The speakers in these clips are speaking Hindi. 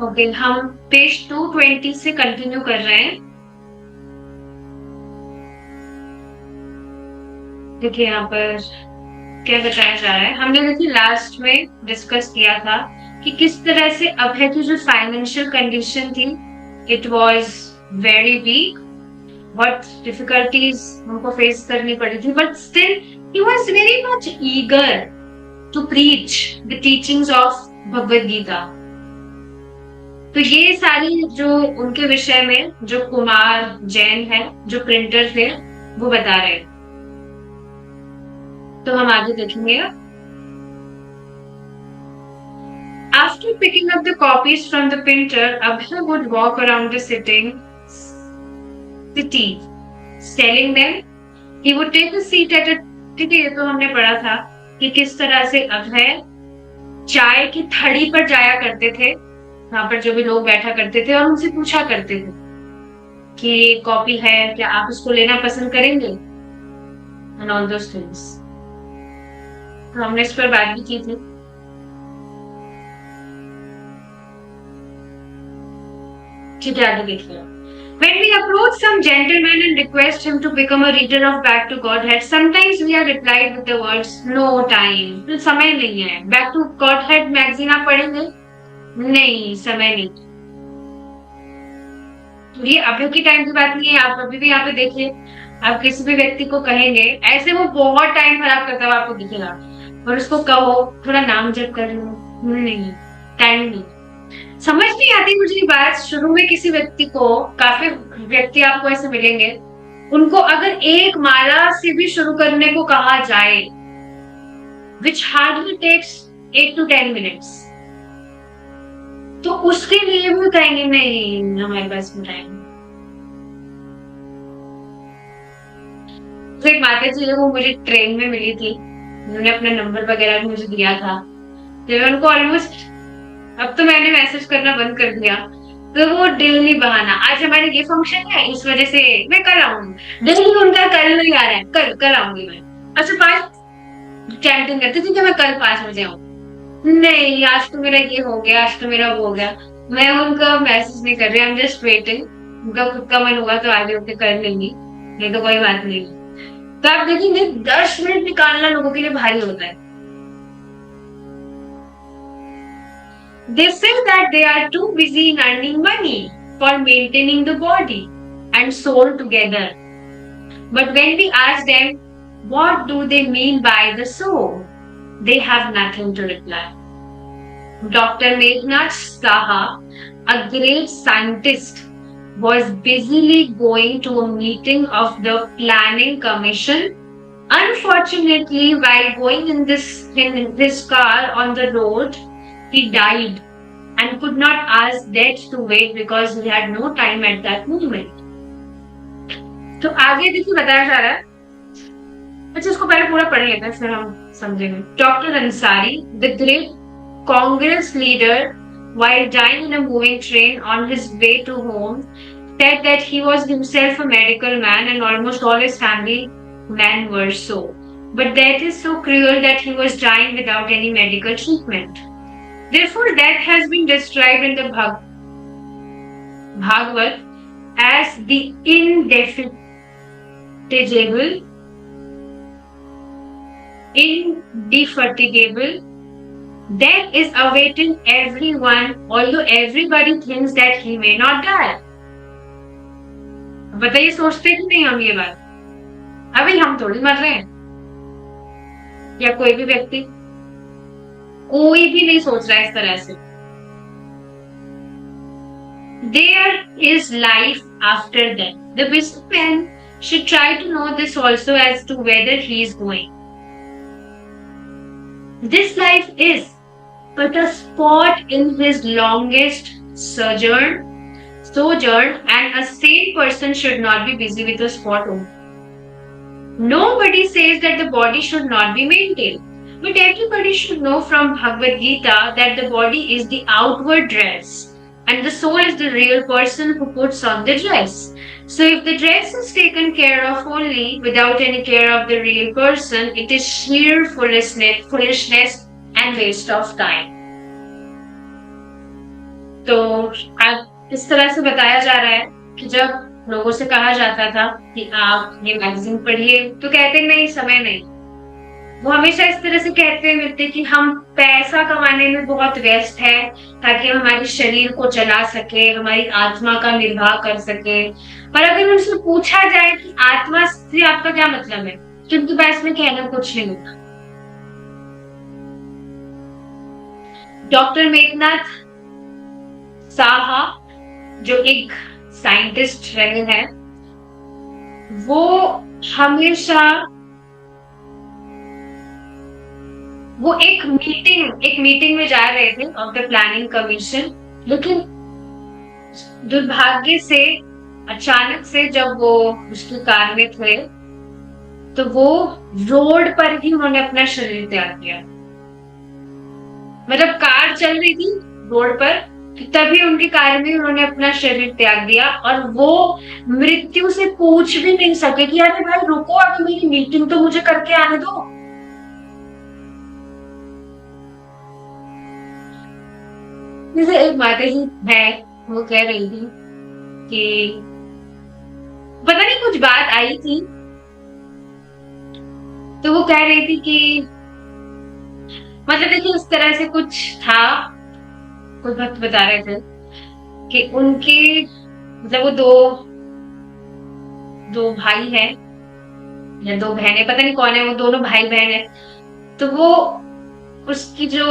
ओके, हम पेज 220 से कंटिन्यू कर रहे हैं। देखिए यहाँ पर क्या बताया जा रहा है। हमने देखिए लास्ट में डिस्कस किया था कि किस तरह से अभय की जो फाइनेंशियल कंडीशन थी, इट वाज वेरी वीक। बहुत डिफिकल्टीज हमको फेस करनी पड़ी थी, but still he was very much eager to preach the teachings of Bhagavad Gita. तो ये सारी जो उनके विषय में जो कुमार जैन है, जो प्रिंटर थे, वो बता रहे हैं। तो हम आगे देखेंगे। After picking up the copies from the printer, Abhay would walk around the city, selling them. He would take a seat at a tea। ये तो हमने पढ़ा था कि किस तरह से अभय चाय की थड़ी पर जाया करते थे, वहां पर जो भी लोग बैठा करते थे, और उनसे पूछा करते थे कि कॉपी है क्या, आप इसको लेना पसंद करेंगे, एंड ऑल दोस थिंग्स। तो हमने इस पर बात भी की थी। ठीक है, आगे देखिए। When we approach some gentleman and request him to become a reader of Back to Godhead, sometimes we are replied with the words "No time", तो समय नहीं है। Back to Godhead मैगजीन आप पढ़ेंगे? नहीं, समय नहीं। ये अभी की टाइम की बात नहीं है। आप अभी भी यहाँ पे देखिए, आप किसी भी व्यक्ति को कहेंगे, ऐसे वो बहुत टाइम खराब करता हुआ आपको दिखेगा, और उसको कहो थोड़ा नाम जप कर लो, नहीं, टाइम नहीं। समझ नहीं आती मुझे ये बात। शुरू में किसी व्यक्ति को, काफी व्यक्ति आपको ऐसे मिलेंगे, उनको अगर एक माला से भी शुरू करने को कहा जाए, which hardly takes 8 to 10 minutes, तो उसके लिए भी कहेंगे नहीं, हमारे पास में टाइम। तो एक माता जी है, वो मुझे ट्रेन में मिली थी, उन्होंने अपना नंबर वगैरह भी मुझे दिया था। जब मैं उनको ऑलमोस्ट, अब तो मैंने मैसेज करना बंद कर दिया, तो वो डेली बहाना, आज हमारे ये फंक्शन है इस वजह से मैं कल आऊंगी। डेली उनका कल नहीं आ रहा है, कल कल आऊंगी मैं। अच्छा, 5 चैटिंग करती थी कि मैं कल 5 बजे आऊँ, नहीं आज तो मेरा ये हो गया, आज तो मेरा वो हो गया। मैं उनका मैसेज नहीं कर रही, आई एम जस्ट वेटिंग। उनका खुद का मन होगा तो आगे होके कर लेंगी, नहीं तो कोई बात नहीं। तो आप देखेंगे 10 मिनट निकालना लोगों के लिए भारी होता है। They say that they are too busy in earning money for maintaining the body and soul together. But when we ask them, what do they mean by the soul? They have nothing to reply. Dr. Meghnad Saha, a great scientist, was busily going to a meeting of the Planning Commission. Unfortunately, while going in his car on the road, he died and could not ask death to wait because he had no time at that moment. तो आगे देखिए बताया जा रहा है। अच्छा, इसको पहले पूरा पढ़ लेते हैं, फिर हम समझेंगे। Doctor Ansari, the great Congress leader, while dying in a moving train on his way to home, said that he was himself a medical man and almost all his family men were so. But death is so cruel that he was dying without any medical treatment. Therefore, death has been described in the Bhagavad as the indefatigable. Death is awaiting everyone, although everybody thinks that he may not die. बताइए, सोचते कि नहीं हम ये बात? अभी हम थोड़ी मर रहे हैं, या कोई भी व्यक्ति, कोई भी नहीं सोच रहा है इस तरह से। There is life after death. The businessman should try to know this also as to whether he is going. This life is but a spot in his longest sojourn, and a sane person should not be busy with a spot only. Nobody says that the body should not be maintained. But everybody should know from Bhagavad Gita that the body is the outward dress and the soul is the real person who puts on the dress. So if the dress is taken care of only without any care of the real person, it is sheer foolishness and waste of time. तो आज इस तरह से बताया जा रहा है कि जब लोगों से कहा जाता था कि आप ये मैगजीन पढ़िए, तो कहते नहीं, समय नहीं। वो हमेशा इस तरह से कहते मिलते कि हम पैसा कमाने में बहुत व्यस्त है, ताकि हम हमारे शरीर को चला सके, हमारी आत्मा का निर्वाह कर सके। पर अगर उनसे पूछा जाए कि आत्मा से आपका क्या मतलब है, तो उनके पास में कहना कुछ नहीं होता। डॉक्टर मेघनाथ साहा, जो एक साइंटिस्ट रहे हैं, वो हमेशा वो एक मीटिंग में जा रहे थे ऑफ द प्लानिंग कमीशन, लेकिन दुर्भाग्य से अचानक से जब वो उसकी कार में थे, तो वो रोड पर ही उन्होंने अपना शरीर त्याग किया। मतलब कार चल रही थी रोड पर, तभी उनकी कार में उन्होंने अपना शरीर त्याग दिया, और वो मृत्यु से पूछ भी नहीं सके कि अरे भाई रुको, अभी मेरी मीटिंग तो मुझे करके आने दो। जैसे एक माता जी है, वो कह रही थी कि पता नहीं कुछ बात आई थी, तो वो कह रही थी कि मतलब देखिए इस तरह से कुछ था, कुछ भक्त बता रहे थे कि उनके मतलब वो दो भाई हैं या दो बहनें, पता नहीं कौन है, वो दोनों भाई बहन है। तो वो उसकी जो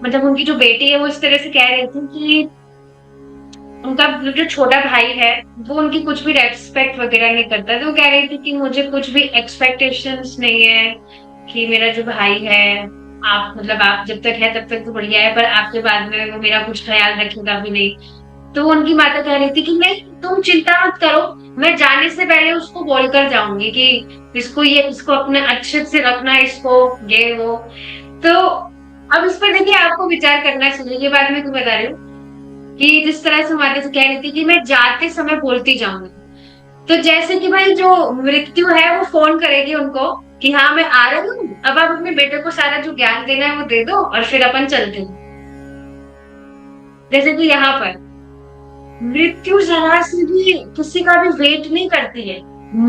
मतलब उनकी जो बेटी है, वो इस तरह से कह रही थी कि उनका जो छोटा भाई है वो उनकी कुछ भी रेस्पेक्ट वगैरह नहीं करता। तो वो कह रही थी कि मुझे कुछ भी एक्सपेक्टेशंस नहीं है कि मेरा जो भाई है, आप मतलब आप जब तक है तब तक तो बढ़िया है, पर आपके बाद में वो मेरा कुछ ख्याल रखेगा भी नहीं। तो उनकी माता कह रही थी कि नहीं, तुम चिंता मत करो, मैं जाने से पहले उसको बोलकर जाऊंगी कि इसको अपने अच्छे से रखना, इसको ये वो। तो अब इस पर देखिए आपको विचार करना चाहिए। ये बात मैं क्यों बता रही हूँ कि जिस तरह से माता से कह रही थी कि मैं जाते समय बोलती जाऊंगी, तो जैसे कि भाई जो मृत्यु है वो फोन करेगी उनको कि हाँ मैं आ रही हूँ, अब आप अपने बेटे को सारा जो ज्ञान देना है वो दे दो और फिर अपन चलते हैं। जैसे कि यहाँ पर मृत्यु जरा से भी किसी का भी वेट नहीं करती है,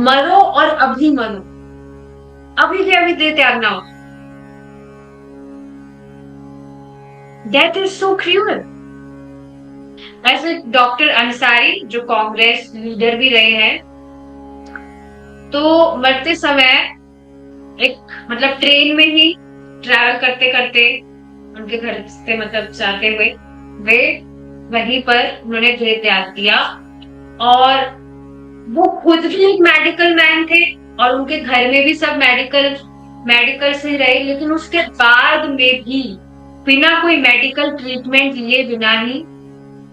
मरो और अभी मरो, अभी के अभी दे त्यागना हो। Death is so cruel. ऐसे डॉक्टर अंसारी जो कांग्रेस लीडर भी रहे हैं, तो मरते समय एक मतलब ट्रेन में ही ट्रैवल करते करते उनके घर से मतलब जाते हुए वे वहीं पर उन्होंने देह त्याग दिया। और वो खुद भी एक मेडिकल मैन थे और उनके घर में भी सब मेडिकल से रहे, लेकिन उसके बाद में भी बिना कोई मेडिकल ट्रीटमेंट लिए बिना ही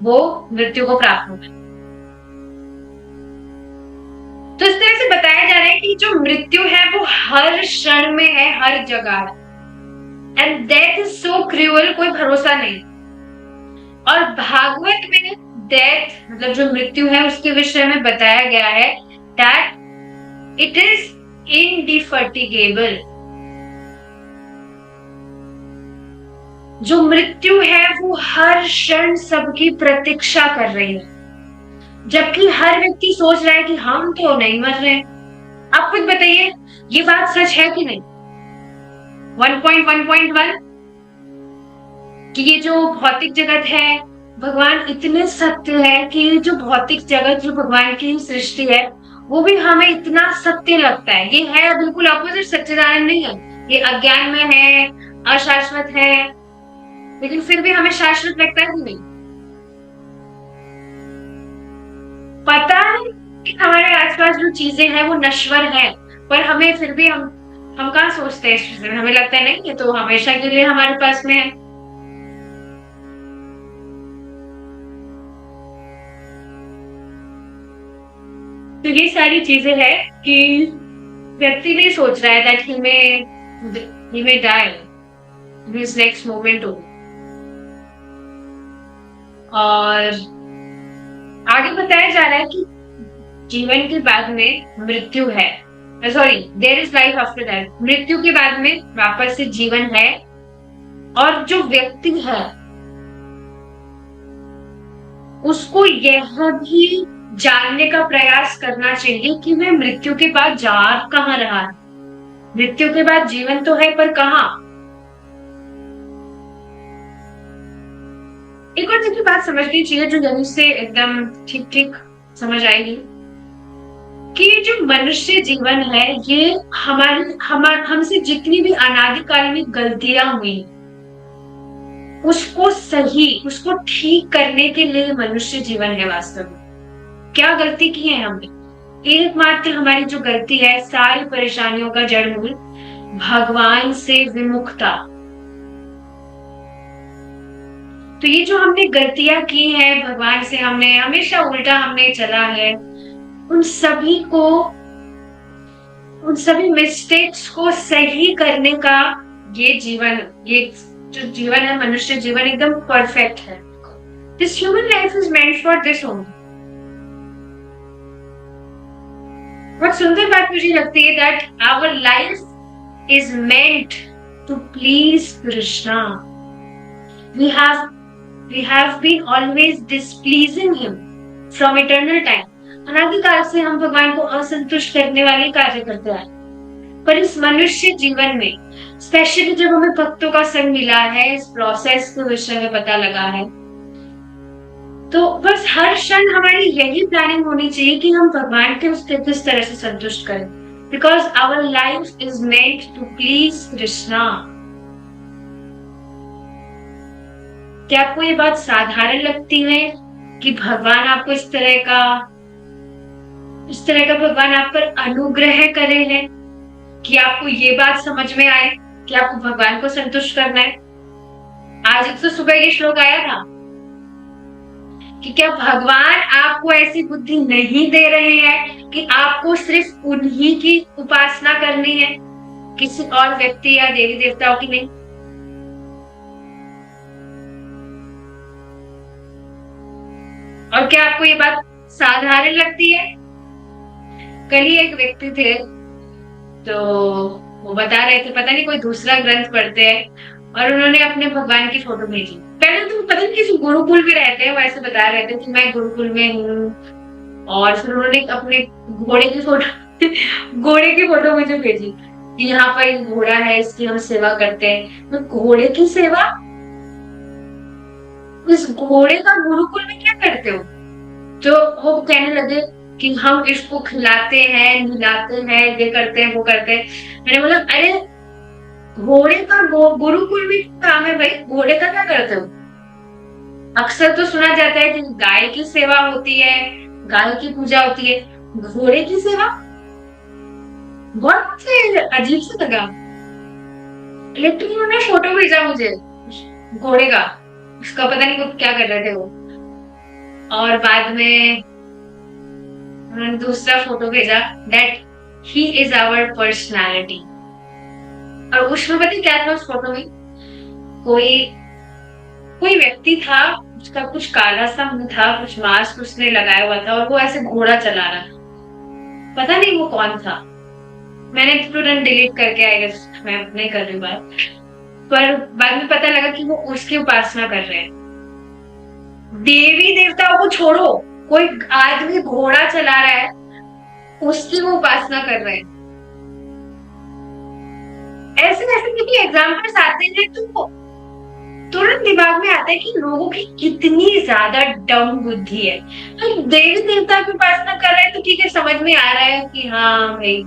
वो मृत्यु को प्राप्त हुआ। तो इस तरह से बताया जा रहा है कि जो मृत्यु है वो हर क्षण में है, हर जगह है। And death is so cruel, कोई भरोसा नहीं। और भागवत में डेथ मतलब जो मृत्यु है उसके विषय में बताया गया है दैट इट इज इनडिफर्टिगेबल। जो मृत्यु है वो हर क्षण सबकी प्रतीक्षा कर रही है, जबकि हर व्यक्ति सोच रहा है कि हम तो नहीं मर रहे। आप खुद बताइए, ये बात सच है कि नहीं? 1.1.1 कि ये जो भौतिक जगत है, भगवान इतने सत्य है कि जो भौतिक जगत जो भगवान की सृष्टि है वो भी हमें इतना सत्य लगता है। ये है बिल्कुल अपोजिट, सच्चिदानंद नहीं है, ये अज्ञान में है, अशाश्वत है, लेकिन फिर भी हमें शाश्वत लगता है कि नहीं? पता है कि हमारे आसपास जो चीजें हैं वो नश्वर है, पर हमें फिर भी हम कहाँ सोचते हैं इस चीज में, हमें लगता है नहीं ये तो हमेशा के लिए हमारे पास में है। तो ये सारी चीजें हैं कि व्यक्ति नहीं सोच रहा है that he may die in his next moment only। और आगे बताया जा रहा है कि जीवन के बाद में मृत्यु है, sorry there is life after that, मृत्यु के बाद में वापस से जीवन है। और जो व्यक्ति है उसको यह भी जानने का प्रयास करना चाहिए कि वह मृत्यु के बाद जा कहाँ रहा है। मृत्यु के बाद जीवन तो है, पर कहाँ। एक और देखिए बात समझनी चाहिए जो यहीं से एकदम ठीक ठीक समझ आएगी कि ये जो मनुष्य जीवन है ये हमसे जितनी भी अनादिकालीन गलतियां हुई उसको ठीक करने के लिए मनुष्य जीवन है। वास्तव में क्या गलती की है हमने? एकमात्र हमारी जो गलती है, सारी परेशानियों का जड़ मूल भगवान से विमुखता। तो ये जो हमने गलतियां की हैं, भगवान से हमने हमेशा उल्टा हमने चला है, उन सभी मिस्टेक्स को सही करने का ये जो जीवन है, मनुष्य जीवन एकदम परफेक्ट है। This human life is meant for this only. बहुत सुंदर बात मुझे लगती है that our life is meant to please Krishna. We have been always displeasing him from eternal time. अनादिकाल से हम भगवान को असंतुष्ट करने वाले कार्य करते हैं, पर इस मनुष्य जीवन में स्पेशली जब हमें भक्तों का संग मिला है, इस प्रोसेस के विषय में पता लगा है, तो बस हर क्षण हमारी यही प्लानिंग होनी चाहिए कि हम भगवान के उसके किस तरह से संतुष्ट करें, because our life is meant to please Krishna. क्या आपको ये बात साधारण लगती है कि भगवान आपको इस तरह का भगवान आप पर अनुग्रह करे हैं कि आपको ये बात समझ में आए कि आपको भगवान को संतुष्ट करना है? आज तो सुबह ये श्लोक आया था कि क्या भगवान आपको ऐसी बुद्धि नहीं दे रहे हैं कि आपको सिर्फ उन्हीं की उपासना करनी है, किसी और व्यक्ति या देवी देवताओं की नहीं? और क्या आपको ये बात साधारण लगती है? कल ही एक व्यक्ति थे तो वो बता रहे थे, पता नहीं कोई दूसरा ग्रंथ पढ़ते हैं, और उन्होंने अपने भगवान की फोटो भेजी। पहले तो पता नहीं किसी गुरुकुल में रहते हैं, वैसे बता रहे थे कि मैं गुरुकुल में हूँ, और फिर उन्होंने अपने घोड़े की फोटो मुझे भेजी कि यहाँ पर एक घोड़ा है, इसकी हम सेवा करते हैं। तो घोड़े की सेवा? इस घोड़े का गुरुकुल में क्या करते हो? तो वो कहने लगे कि हम इसको खिलाते हैं, नहलाते हैं, ये करते हैं, वो करते हैं। मैंने बोला अरे घोड़े का गुरुकुल में काम है भाई, घोड़े का क्या करते हो? अक्सर तो सुना जाता है कि गाय की सेवा होती है, गाय की पूजा होती है, घोड़े की सेवा? बहुत अजीब सा लगा। लेकिन उन्होंने फोटो भेजा मुझे घोड़े का, उसका पता नहीं वो क्या कर रहे थे वो, और बाद में उन्होंने दूसरा फोटो भेजा that he is our personality. और उसमें पता क्या था? उस फोटो में कोई व्यक्ति था, उसका कुछ काला सा मुंह था, कुछ मास्क उसने लगाया हुआ था, और वो ऐसे घोड़ा चला रहा था। पता नहीं वो कौन था, मैंने तुरंत डिलीट करके आई गेस, मैं नहीं कर रही बात, पर बाद में पता लगा कि वो उसकी उपासना कर रहे हैं। देवी देवताओं को छोड़ो, कोई आदमी घोड़ा चला रहा है, उसकी वो उपासना कर रहे हैं। ऐसे ऐसे एग्जाम्पल्स आते हैं तो तुरंत दिमाग में आता है कि लोगों की कितनी ज्यादा डम बुद्धि है। तो देवी देवता की उपासना कर रहे हैं तो ठीक है, समझ में आ रहा है कि हाँ भाई,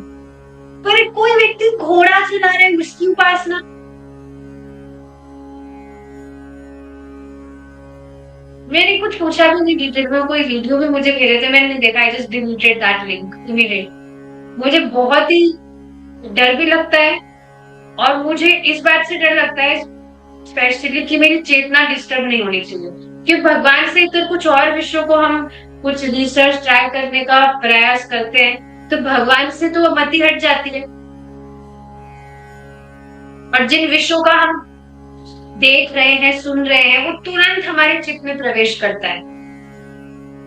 पर कोई व्यक्ति घोड़ा चला रहा है, उसकी उपासना। मैंने कुछ पूछा भी नहीं डिटेल में, कोई वीडियो भी मुझे भेजे थे, मैंने देखा, I just deleted that link immediate. मुझे बहुत ही डर भी लगता है, और मुझे इस बात से डर लगता है स्पेशली कि मेरी चेतना डिस्टर्ब नहीं होनी चाहिए, कि भगवान से इतर कुछ और विषयों को हम कुछ रिसर्च ट्राई करने का प्रयास करते हैं, तो भगवान से तो मति हट जाती है, और जिन विषयों का हम देख रहे हैं, सुन रहे हैं, वो तुरंत हमारे चित्त में प्रवेश करता है।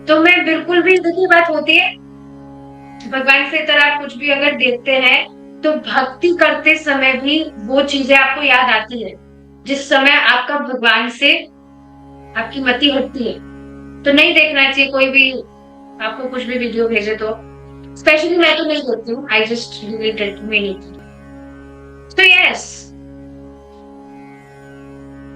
तो मैं बिल्कुल भी, देखिए बात होती है भगवान से इतर आप कुछ भी अगर देखते हैं तो भक्ति करते समय भी वो चीजें आपको याद आती है, जिस समय आपका भगवान से आपकी मति हटती है, तो नहीं देखना चाहिए कोई भी आपको कुछ भी वीडियो भेजे तो। स्पेशली मैं तो नहीं देखती हूँ, I just delete it immediately. तो यस,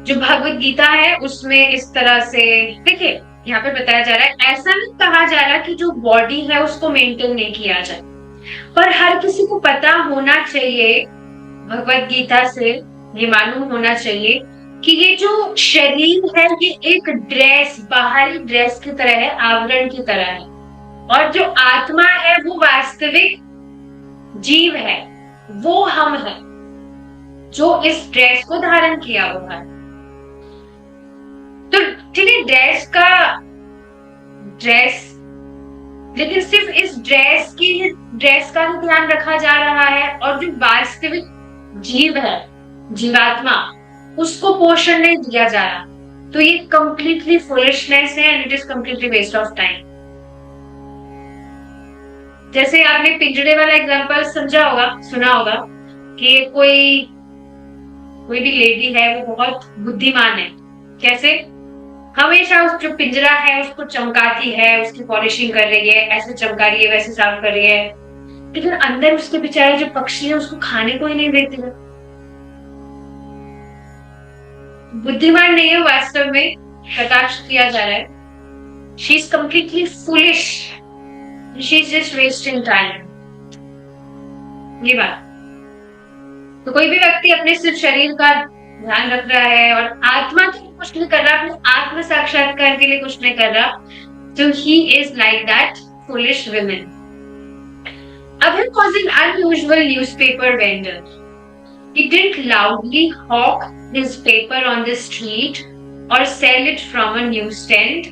जो भगवत गीता है उसमें इस तरह से देखिए, यहाँ पे बताया जा रहा है, ऐसा नहीं कहा जा रहा कि जो बॉडी है उसको मेंटेन नहीं किया जाए, पर हर किसी को पता होना चाहिए, भगवत गीता से ये मालूम होना चाहिए कि ये जो शरीर है ये एक ड्रेस, बाहरी ड्रेस की तरह है, आवरण की तरह है, और जो आत्मा है वो वास्तविक जीव है, वो हम है जो इस ड्रेस को धारण किया हुआ है। तो ठीक है, ड्रेस, लेकिन सिर्फ इस ड्रेस का ही ध्यान रखा जा रहा है, और जो वास्तविक जीव है, जीवात्मा, उसको पोषण नहीं दिया जा रहा। तो ये कंप्लीटली फुलिशनेस है and it is completely waste of time. जैसे आपने पिंजड़े वाला एग्जांपल समझा होगा, सुना होगा कि कोई भी लेडी है वो बहुत बुद्धिमान है, कैसे हमेशा उस जो पिंजरा है उसको चमकाती है, उसकी पॉलिशिंग कर रही है, ऐसे चमका रही है, वैसे साफ कर रही है, लेकिन अंदर उसके बेचारे जो पक्षी है उसको खाने को ही नहीं देती है। बुद्धिमान नहीं है वास्तव में, कटाक्ष किया जा रहा है। She is completely foolish, she is just wasting time. ये बात तो कोई भी व्यक्ति अपने सिर्फ शरीर का ध्यान रख रहा है और आत्मा के लिए कुछ नहीं कर रहा, अपने आत्म साक्षात्कार के लिए कुछ नहीं कर रहा, तो he is like that foolish women. Abhay was an unusual newspaper vendor. He didn't loudly hawk his paper on the street or sell it from a newsstand.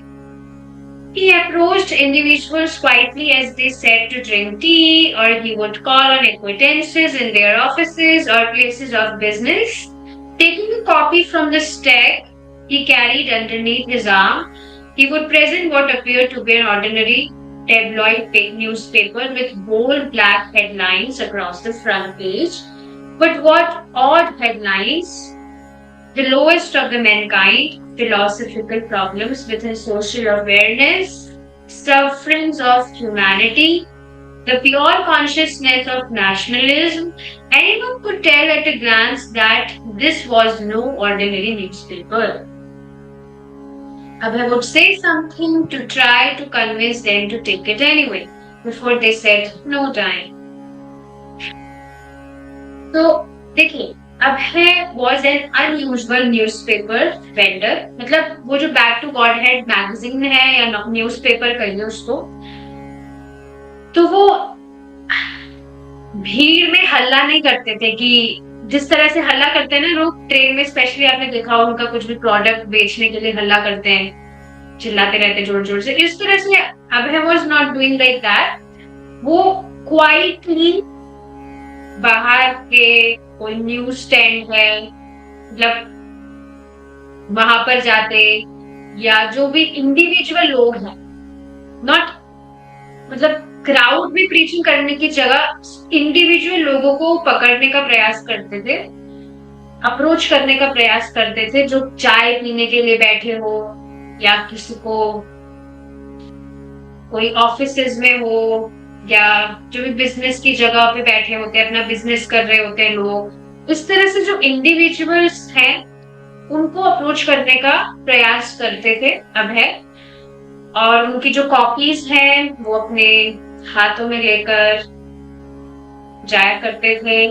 He approached individuals quietly as they sat to drink tea, or he would call on acquaintances in their offices or places of business. Taking a copy from the stack he carried underneath his arm, he would present what appeared to be an ordinary tabloid newspaper with bold black headlines across the front page. But what odd headlines! The lowest of the mankind, philosophical problems within social awareness, sufferings of humanity, the pure consciousness of nationalism. Anyone could tell at a glance that this was no ordinary newspaper. Abhay would say something to try to convince them to take it anyway, before they said no time. तो देखिए, Abhay was an unusual newspaper vendor, मतलब वो जो back to godhead magazine है या न्यूज़पेपर कहिए उसको, तो वो भीड़ में हल्ला नहीं करते थे कि जिस तरह से हल्ला करते हैं ना लोग ट्रेन में, स्पेशली आपने देखा हो उनका कुछ भी प्रोडक्ट बेचने के लिए हल्ला करते हैं, चिल्लाते रहते जोर जोर से, इस तरह से Abhay was not doing like that. वो क्वाइटली बाहर के कोई न्यूज स्टैंड है, मतलब वहां पर जाते, या जो भी इंडिविजुअल लोग हैं, नॉट मतलब क्राउड में प्रीचिंग करने की जगह इंडिविजुअल लोगों को पकड़ने का प्रयास करते थे, अप्रोच करने का प्रयास करते थे, जो चाय पीने के लिए बैठे हो या किसी को कोई ऑफिसेज में हो या जो भी बिजनेस की जगह पे बैठे होते हैं, अपना बिजनेस कर रहे होते हैं लोग, इस तरह से जो इंडिविजुअल्स हैं उनको अप्रोच करने का प्रयास करते थे Abhay, और उनकी जो कॉपीज हैं वो अपने हाथों में लेकर जाया करते थे,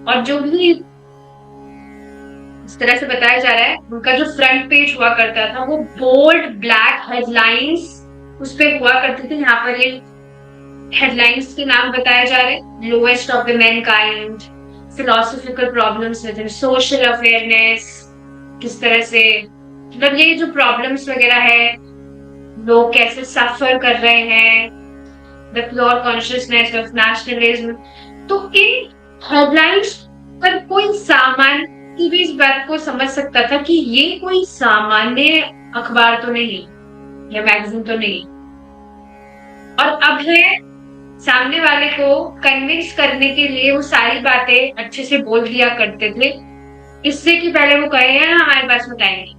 और जो भी इस तरह से बताया जा रहा है उनका जो फ्रंट पेज हुआ करता था वो बोल्ड ब्लैक हेडलाइंस उस पे हुआ करते थे। यहाँ पर ये हेडलाइंस के नाम बताए जा रहे हैं, lowest of the Mankind, philosophical problems with in social awareness, किस तरह से मतलब ये जो प्रॉब्लम्स वगैरह है, लोग कैसे सफर कर रहे हैं, the pure consciousness of nationalism. तो इन हेडलाइंस पर कोई सामान्य भी इस बात को समझ सकता था कि ये कोई सामान्य अखबार तो नहीं या मैगजीन तो नहीं, और Abhay सामने वाले को कन्विंस करने के लिए वो सारी बातें अच्छे से बोल दिया करते थे, इससे कि पहले वो कहे हैं ना हमारे पास में टाइम नहीं,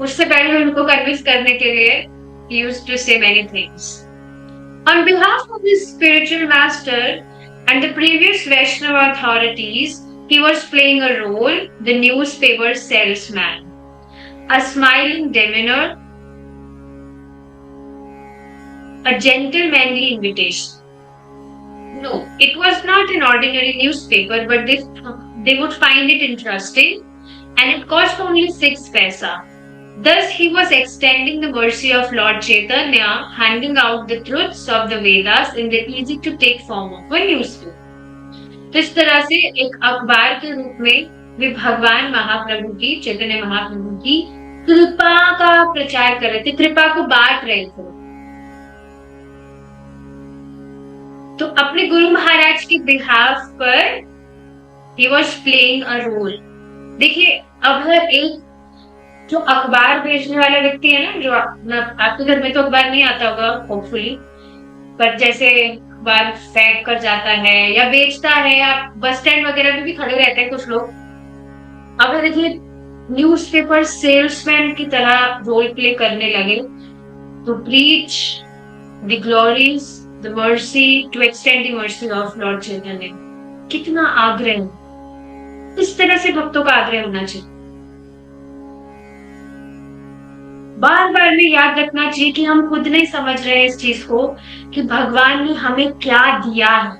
उससे पहले उनको कन्विंस करने के लिए he used to say many things. On behalf of his spiritual master and the previous Vaishnava authorities, he was playing a role, the newspaper salesman. A smiling demeanor, a gentlemanly invitation. No, it was not an ordinary newspaper, but they would find it interesting, and it cost only 6 paisa. Thus, he was extending the mercy of Lord Chaitanya, handing out the truths of the Vedas in the easy to take form of a newspaper. तो इस तरह से एक अखबार के रूप में वे भगवान महाप्रभु की, चैतन्य महाप्रभु की कृपा का प्रचार कर रहे थे, कृपा को बांट रहे थे। तो अपने गुरु महाराज के बिहाफ पर he was playing a role. देखिए, अब एक जो अखबार बेचने वाला व्यक्ति है ना, जो आपके घर में तो अखबार नहीं आता होगा होपफुली, पर जैसे अखबार फेंक कर जाता है या बेचता है, या बस स्टैंड वगैरह में भी खड़े रहते हैं कुछ लोग। अब देखिए न्यूज़पेपर सेल्समैन की तरह रोल प्ले करने लगे, to preach the glories, the mercy, to extend the mercy of Lord Chaitanya. कितना आग्रह, इस तरह से भक्तों का आग्रह होना चाहिए। बार बार में याद रखना चाहिए कि हम खुद नहीं समझ रहे हैं इस चीज को कि भगवान ने हमें क्या दिया है।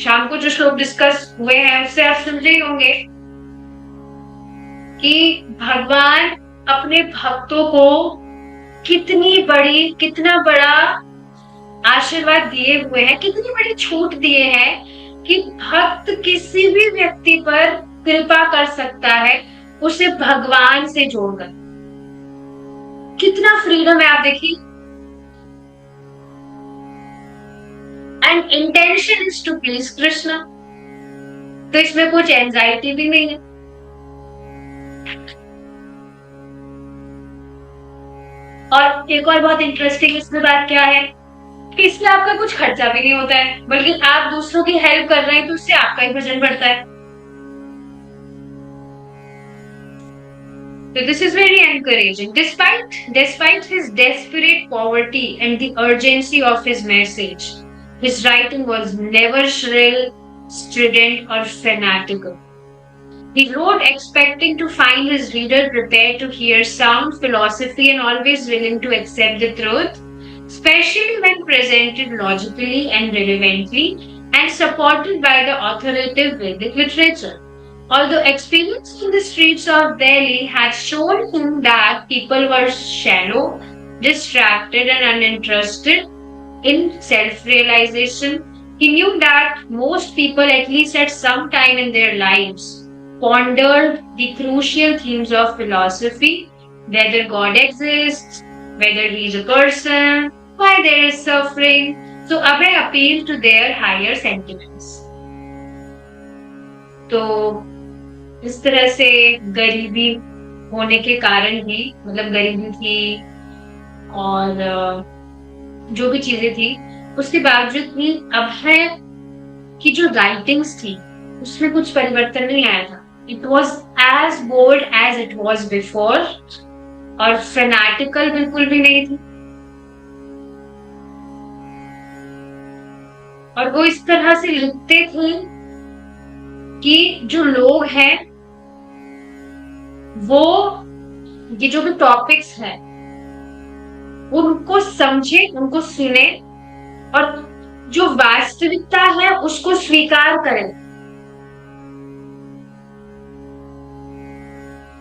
शाम को जो श्लोक डिस्कस हुए हैं उससे आप समझ रहे होंगे कि भगवान अपने भक्तों को कितना बड़ा आशीर्वाद दिए हुए हैं, कितनी बड़ी छूट दिए हैं कि भक्त किसी भी व्यक्ति पर कृपा कर सकता है, उसे भगवान से जोड़कर। कितना फ्रीडम है, आप देखिए। And intention is to please Krishna, तो इसमें कुछ एंजाइटी भी नहीं है। और एक और बहुत इंटरेस्टिंग इसमें बात क्या है कि इसमें आपका कुछ खर्चा भी नहीं होता है, बल्कि आप दूसरों की हेल्प कर रहे हैं तो उससे आपका ही भजन बढ़ता है। So this is very encouraging. Despite his desperate poverty and the urgency of his message, his writing was never shrill, strident, or fanatical. He wrote expecting to find his reader prepared to hear sound philosophy and always willing to accept the truth, especially when presented logically and relevantly and supported by the authoritative Vedic literature. Although experience in the streets of Delhi had shown him that people were shallow, distracted, and uninterested in self-realization, he knew that most people, at least at some time in their lives, pondered the crucial themes of philosophy, whether God exists, whether he is a person, why there is suffering. So Abhay appealed to their higher sentiments. तो इस तरह से गरीबी होने के कारण ही, मतलब गरीबी थी और जो भी चीजें थी उसके बावजूद भी अभय की जो राइटिंग्स थी उसमें कुछ परिवर्तन नहीं आया था। It was as bold as it was before, और फैनेटिकल बिल्कुल भी नहीं थी। और वो इस तरह से लिखते थे कि जो लोग हैं वो ये जो भी टॉपिक्स हैं उनको समझे, उनको सुने और जो वास्तविकता है उसको स्वीकार करें।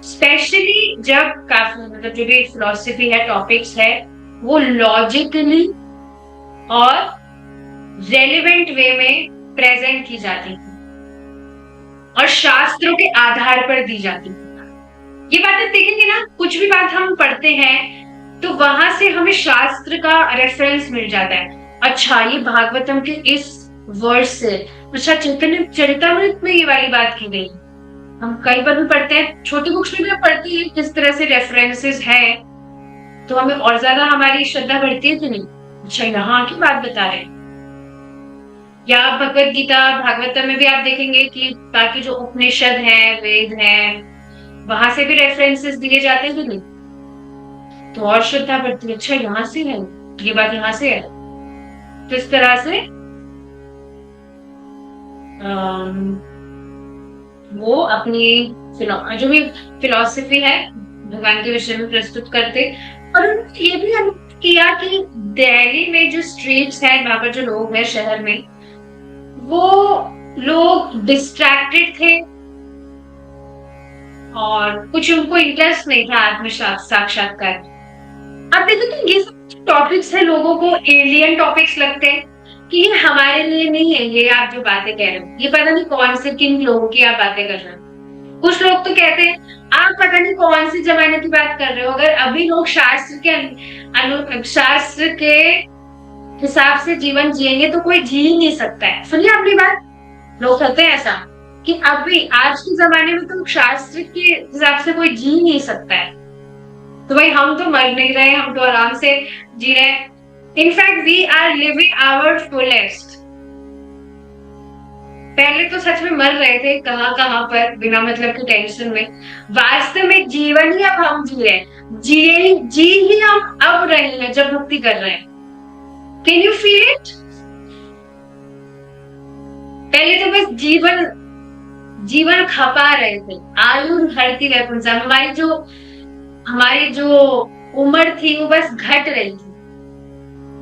स्पेशली जब काफी मतलब जो भी फिलॉसफी है, टॉपिक्स है, वो लॉजिकली और रेलेवेंट वे में प्रेजेंट की जाती थी और शास्त्रों के आधार पर दी जाती थी। ये बातें देखेंगे ना, कुछ भी बात हम पढ़ते हैं तो वहां से हमें शास्त्र का रेफरेंस मिल जाता है। अच्छा, ये भागवतम के इस वर्ष से, अच्छा चैतन्य चरितामृत में ये वाली बात की गई। हम कई बार भी पढ़ते हैं, छोटी बुक्स में भी पढ़ती है किस तरह से रेफरेंसेस है, तो हमें और ज्यादा हमारी श्रद्धा बढ़ती है कि नहीं। अच्छा, यहाँ की बात बता रहे। या भगवत गीता, भागवतम में भी आप देखेंगे कि बाकी जो उपनिषद है, वेद है, वहां से भी रेफरेंसेस दिए जाते हैं कि नहीं, तो और श्रद्धा बढ़ती है। अच्छा यहाँ से है, ये बात यहाँ से है। तो इस तरह से वो अपनी जो भी फिलॉसफी है भगवान के विषय में प्रस्तुत करते। और उन्होंने ये भी अनुभव किया कि दिल्ली में जो स्ट्रीट्स है, वहां पर जो लोग हैं शहर में, वो लोग डिस्ट्रैक्टेड थे और कुछ उनको इंटरेस्ट नहीं था आत्म साक्षात्कार। अब देखो तो ये सब टॉपिक्स है लोगों को एलियन टॉपिक्स लगते हैं कि ये हमारे लिए नहीं है। ये आप जो बातें कह रहे हो, ये पता नहीं कौन से किन लोगों की आप बातें कर रहे हो। कुछ लोग तो कहते हैं आप पता नहीं कौन से जमाने की बात कर रहे हो, अगर अभी लोग शास्त्र के हिसाब से जीवन जिएंगे तो कोई जी ही नहीं सकता है। सुनिए अपनी बात, लोग कहते हैं ऐसा कि अभी आज के जमाने में तो शास्त्र के हिसाब से कोई जी नहीं सकता है। तो भाई हम तो मर नहीं रहे, हम तो आराम से जी रहे हैं। In fact we are living our fullest. पहले तो सच में मर रहे थे कहां कहां पर बिना मतलब की टेंशन में। वास्तव में जीवन ही अब हम जी रहे हैं, जी ही हम अब रहे हैं जब मुक्ति कर रहे हैं। Can you feel it? पहले तो बस जीवन खपा रहे थे, आयु हरती रहे पुंजा। हमारी जो उम्र थी वो बस घट रही थी,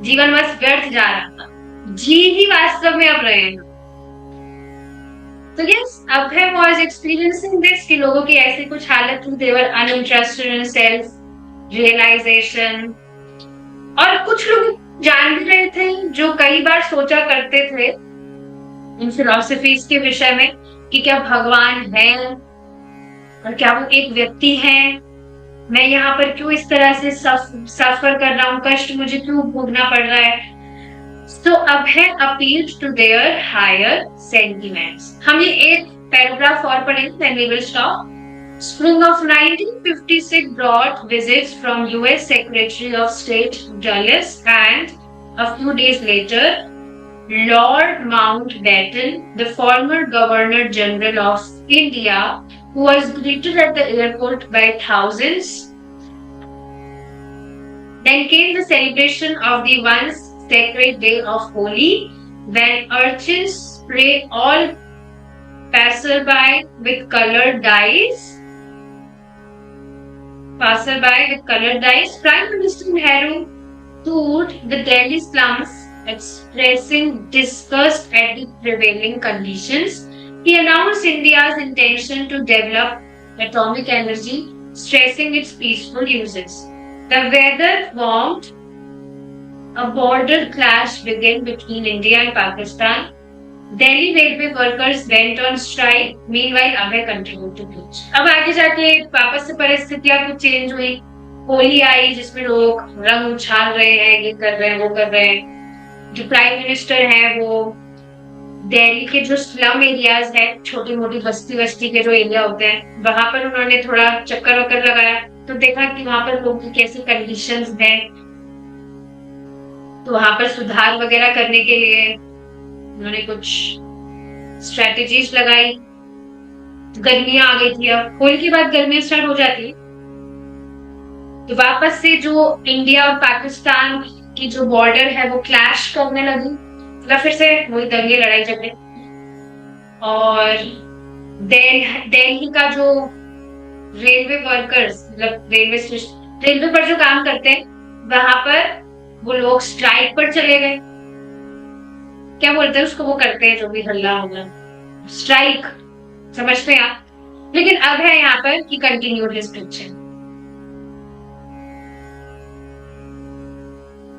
जीवन बस व्यर्थ जा रहा था, जी ही वास्तव में अब रहे हैं। तो yes, Abhay was experiencing this कि लोगों की ऐसी कुछ हालत थी, दे वर अनइंटरेस्टेड इन सेल्फ रियलाइजेशन। और कुछ लोग जान भी रहे थे जो कई बार सोचा करते थे इन फिलॉसफीज के विषय में कि क्या भगवान है और क्या वो एक व्यक्ति है, मैं यहाँ पर क्यों इस तरह से सफर कर रहा हूँ, कष्ट मुझे क्यों भोगना पड़ रहा है। So Abhay appealed to their higher sentiments. हम ये एक पैराग्राफ और पढ़ेंगे, then we will stop. Spring of 1956 brought visits from US Secretary of State Dulles, and a few days later, Lord Mountbatten, the former Governor General of India, who was greeted at the airport by thousands. Then came the celebration of the once sacred day of Holi, when urchins spray all passerby with colored dyes. Prime Minister Nehru toured the Delhi slums, expressing disgust at the prevailing conditions. He announced India's intention to develop atomic energy, stressing its peaceful uses. The weather warmed. A border clash began between India and Pakistan. Delhi railway workers went on strike. Meanwhile, Abhay continued to preach. अब आगे जाके वापस से परिस्थितियां कुछ चेंज हुई, होली आई जिसमें लोग रंग उछाल रहे हैं, ये कर रहे हैं, वो कर रहे हैं। जो प्राइम मिनिस्टर है वो दिल्ली के जो स्लम एरियाज है, छोटी मोटी बस्ती के जो एरिया होते हैं, वहां पर उन्होंने थोड़ा चक्कर वक्कर लगाया तो देखा कि वहां पर लोगों की कैसी कंडीशंस हैं। तो वहां पर सुधार वगैरह करने के लिए उन्होंने कुछ स्ट्रेटेजीज लगाई। गर्मियां आ गई थी, अब होली के बाद गर्मियां स्टार्ट हो जाती है, तो वापस से जो इंडिया और पाकिस्तान की जो बॉर्डर है वो क्लैश करने लगी, मतलब फिर से वही दंगे लड़ाई झगड़े। और दिल्ली का जो रेलवे वर्कर्स, मतलब रेलवे पर जो काम करते हैं, वहां पर वो लोग स्ट्राइक पर चले गए। क्या बोलते हैं उसको, वो करते हैं जो भी हल्ला होगा, स्ट्राइक, समझते हैं आप। लेकिन अब है यहाँ पर कि कंटिन्यूड रिस्ट्रिक्शन।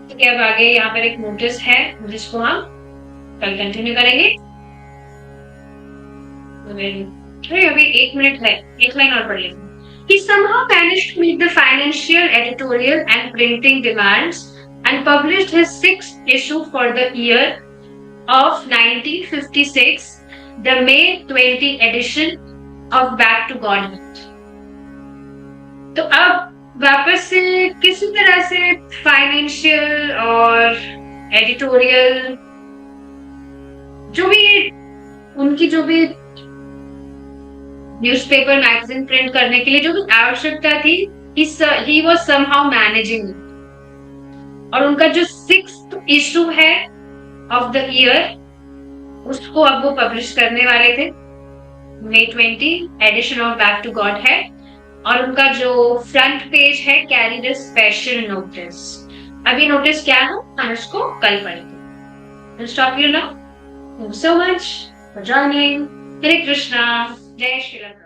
ठीक है, अब आगे यहाँ पर एक नोटिस है जिसको हम कल कंटिन्यू करेंगे। अभी 1 मिनट है, एक लाइन और पढ़ लेंगे। He somehow managed to meet the financial, editorial and printing demands and published his 6th issue for the year of 1956, the May 20 edition of Back to Godhead. तो अब वापस से किसी तरह से फाइनेंशियल और एडिटोरियल जो भी उनकी जो भी न्यूज़पेपर मैगजीन प्रिंट करने के लिए जो भी आवश्यकता थी, ही वाज समहाउ मैनेजिंग। और उनका जो 6th इशू है ऑफ द ईयर, उसको अब वो पब्लिश करने वाले थे, May 20 edition of Back to God है। और उनका जो फ्रंट पेज है, कैरीड अ स्पेशल नोटिस। अभी नोटिस क्या है हम उसको कल पढ़ेंगे। Stop you now. Thank you so much for joining. Hare Krishna, जय श्री राम।